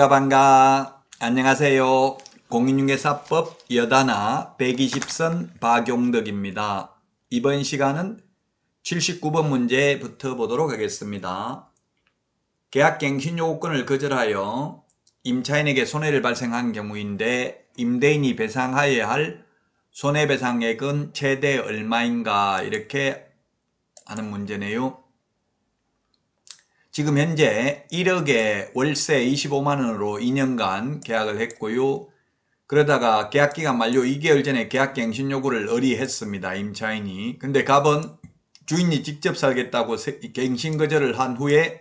반가 안녕하세요. 공인중개사법 여단아 120선 박용덕입니다. 이번 시간은 79번 문제부터 보도록 하겠습니다. 계약갱신요건을 거절하여 임차인에게 손해를 발생한 경우인데 임대인이 배상하여야 할 손해배상액은 최대 얼마인가 이렇게 하는 문제네요. 지금 현재 1억에 월세 25만원으로 2년간 계약을 했고요. 그러다가 계약기간 만료 2개월 전에 계약갱신 요구를 의뢰했습니다. 임차인이. 근데 갑은 주인이 직접 살겠다고 갱신 거절을 한 후에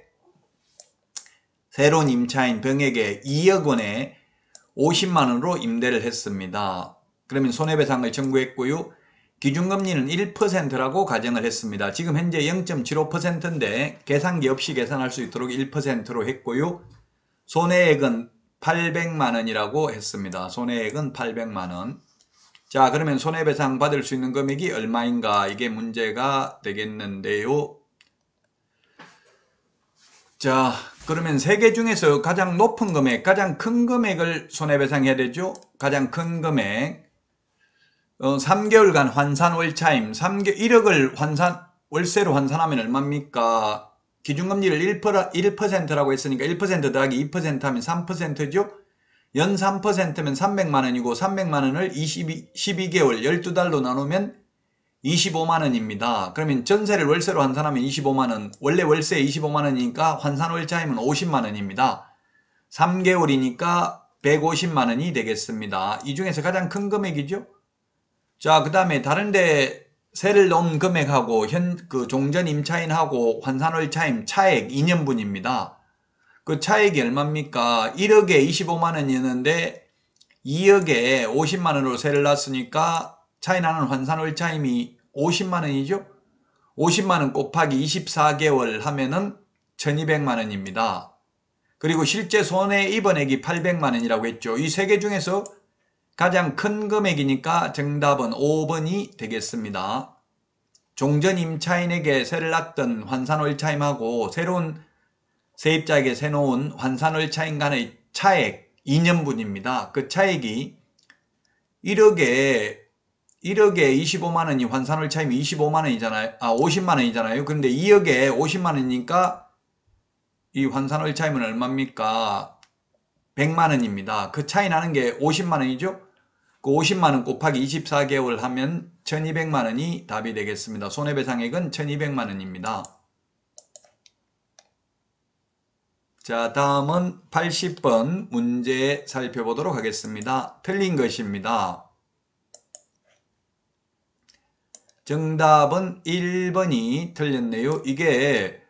새로운 임차인 병에게 2억 원에 50만원으로 임대를 했습니다. 그러면 손해배상을 청구했고요. 기준금리는 1%라고 가정을 했습니다. 지금 현재 0.75%인데 계산기 없이 계산할 수 있도록 1%로 했고요. 손해액은 800만원이라고 했습니다. 손해액은 800만원. 자, 그러면 손해배상 받을 수 있는 금액이 얼마인가 이게 문제가 되겠는데요. 자, 그러면 세 개 중에서 가장 높은 금액, 가장 큰 금액을 손해배상해야 되죠. 가장 큰 금액 3개월간 환산 월차임 1억을 월세로 환산하면 얼마입니까? 기준금리를 1%라고 했으니까 1% 더하기 2% 하면 3%죠? 연 3%면 300만원이고 300만원을 12개월 12달로 나누면 25만원입니다. 그러면 전세를 월세로 환산하면 25만원, 원래 월세 25만원이니까 환산 월차임은 50만원입니다. 3개월이니까 150만원이 되겠습니다. 이 중에서 가장 큰 금액이죠? 자, 그 다음에 다른데 세를 넣은 금액하고 종전 임차인하고 환산월 차임 차액 2년분입니다. 그 차액이 얼마입니까? 1억에 25만원이었는데 2억에 50만원으로 세를 놨으니까 차이나는 환산월 차임이 50만원이죠? 50만원 곱하기 24개월 하면은 1200만원입니다. 그리고 실제 손해 입은액이 800만원이라고 했죠. 이 세 개 중에서 가장 큰 금액이니까 정답은 5번이 되겠습니다. 종전 임차인에게 세를 놨던 환산월차임하고 새로운 세입자에게 세놓은 환산월차임 간의 차액 2년분입니다. 그 차액이 1억에 25만원이 환산월차임이 25만원이잖아요. 50만원이잖아요. 그런데 2억에 50만원이니까 이 환산월차임은 얼마입니까? 100만원입니다. 그 차이 나는 게 50만원이죠? 그 50만원 곱하기 24개월 하면 1200만원이 답이 되겠습니다. 손해배상액은 1200만원입니다. 자, 다음은 80번 문제 살펴보도록 하겠습니다. 틀린 것입니다. 정답은 1번이 틀렸네요. 이게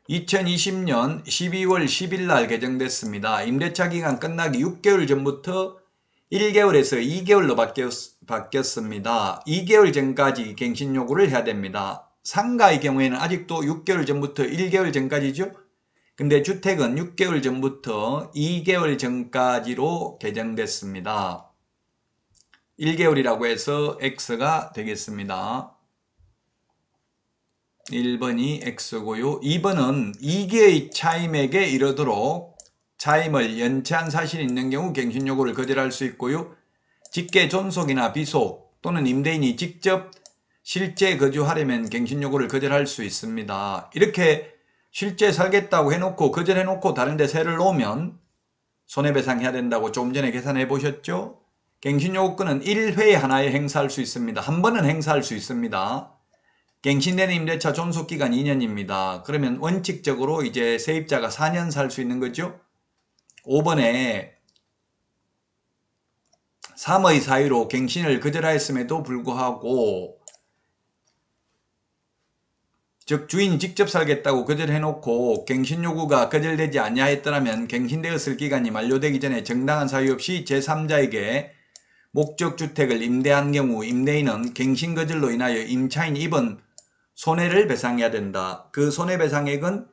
2020년 12월 10일 날 개정됐습니다. 임대차 기간 끝나기 6개월 전부터 1개월에서 2개월로 바뀌었습니다. 2개월 전까지 갱신 요구를 해야 됩니다. 상가의 경우에는 아직도 6개월 전부터 1개월 전까지죠. 근데 주택은 6개월 전부터 2개월 전까지로 개정됐습니다. 1개월이라고 해서 X가 되겠습니다. 1번이 X고요. 2번은 2개의 차임액에 이르도록 차임을 연체한 사실이 있는 경우 갱신 요구를 거절할 수 있고요. 직계 존속이나 비속 또는 임대인이 직접 실제 거주하려면 갱신 요구를 거절할 수 있습니다. 이렇게 실제 살겠다고 해놓고 거절해놓고 다른 데 세를 놓으면 손해배상해야 된다고 좀 전에 계산해 보셨죠? 갱신 요구권은 1회에 하나에 행사할 수 있습니다. 한 번은 행사할 수 있습니다. 갱신되는 임대차 존속기간 2년입니다. 그러면 원칙적으로 이제 세입자가 4년 살 수 있는 거죠? 5번에 3의 사유로 갱신을 거절하였음에도 불구하고 즉 주인이 직접 살겠다고 거절해놓고 갱신 요구가 거절되지 아니하였더라면 갱신되었을 기간이 만료되기 전에 정당한 사유 없이 제3자에게 목적주택을 임대한 경우 임대인은 갱신 거절로 인하여 임차인이 입은 손해를 배상해야 된다. 그 손해배상액은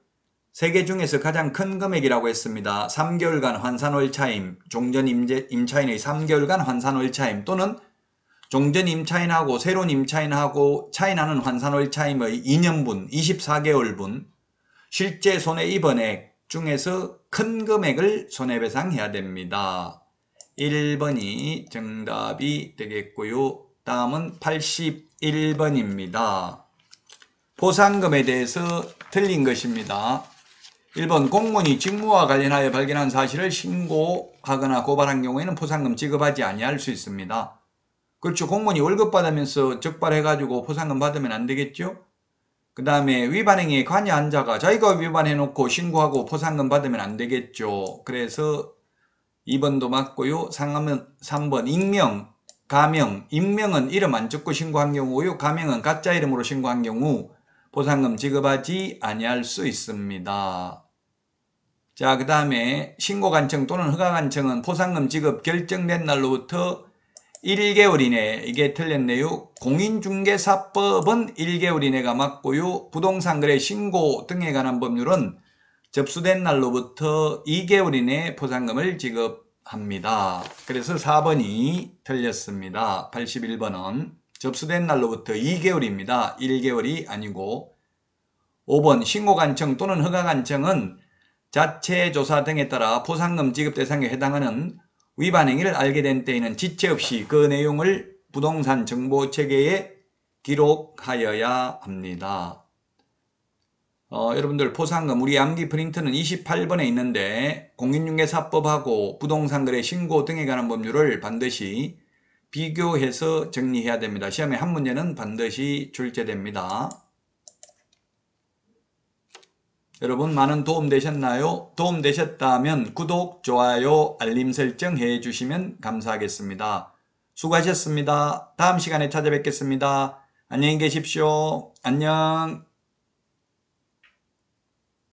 세 개 중에서 가장 큰 금액이라고 했습니다. 3개월간 환산월 차임, 종전 임차인의 3개월간 환산월 차임 또는 종전 임차인하고 새로운 임차인하고 차이나는 환산월 차임의 2년분, 24개월분, 실제 손해입은액 중에서 큰 금액을 손해배상해야 됩니다. 1번이 정답이 되겠고요. 다음은 81번입니다. 포상금에 대해서 틀린 것입니다. 1번 공무원이 직무와 관련하여 발견한 사실을 신고하거나 고발한 경우에는 포상금 지급하지 아니할 수 있습니다. 그렇죠. 공무원이 월급 받으면서 적발해가지고 포상금 받으면 안 되겠죠. 그 다음에 위반행위에 관여한 자가 자기가 위반해놓고 신고하고 포상금 받으면 안 되겠죠. 그래서 2번도 맞고요. 3번 익명, 가명, 익명은 이름 안 적고 신고한 경우요. 가명은 가짜 이름으로 신고한 경우 포상금 지급하지 아니할 수 있습니다. 자, 그 다음에 신고관청 또는 허가관청은 포상금 지급 결정된 날로부터 1개월 이내, 이게 틀렸네요. 공인중개사법은 1개월 이내가 맞고요. 부동산거래 신고 등에 관한 법률은 접수된 날로부터 2개월 이내 포상금을 지급합니다. 그래서 4번이 틀렸습니다. 81번은 접수된 날로부터 2개월입니다. 1개월이 아니고. 5번 신고관청 또는 허가관청은 자체 조사 등에 따라 포상금 지급 대상에 해당하는 위반 행위를 알게 된 때에는 지체 없이 그 내용을 부동산 정보체계에 기록하여야 합니다. 여러분들 포상금 우리 암기 프린트는 28번에 있는데 공인중개사법하고 부동산거래 신고 등에 관한 법률을 반드시 비교해서 정리해야 됩니다. 시험에 한 문제는 반드시 출제됩니다. 여러분 많은 도움 되셨나요? 도움 되셨다면 구독, 좋아요, 알림 설정 해주시면 감사하겠습니다. 수고하셨습니다. 다음 시간에 찾아뵙겠습니다. 안녕히 계십시오. 안녕.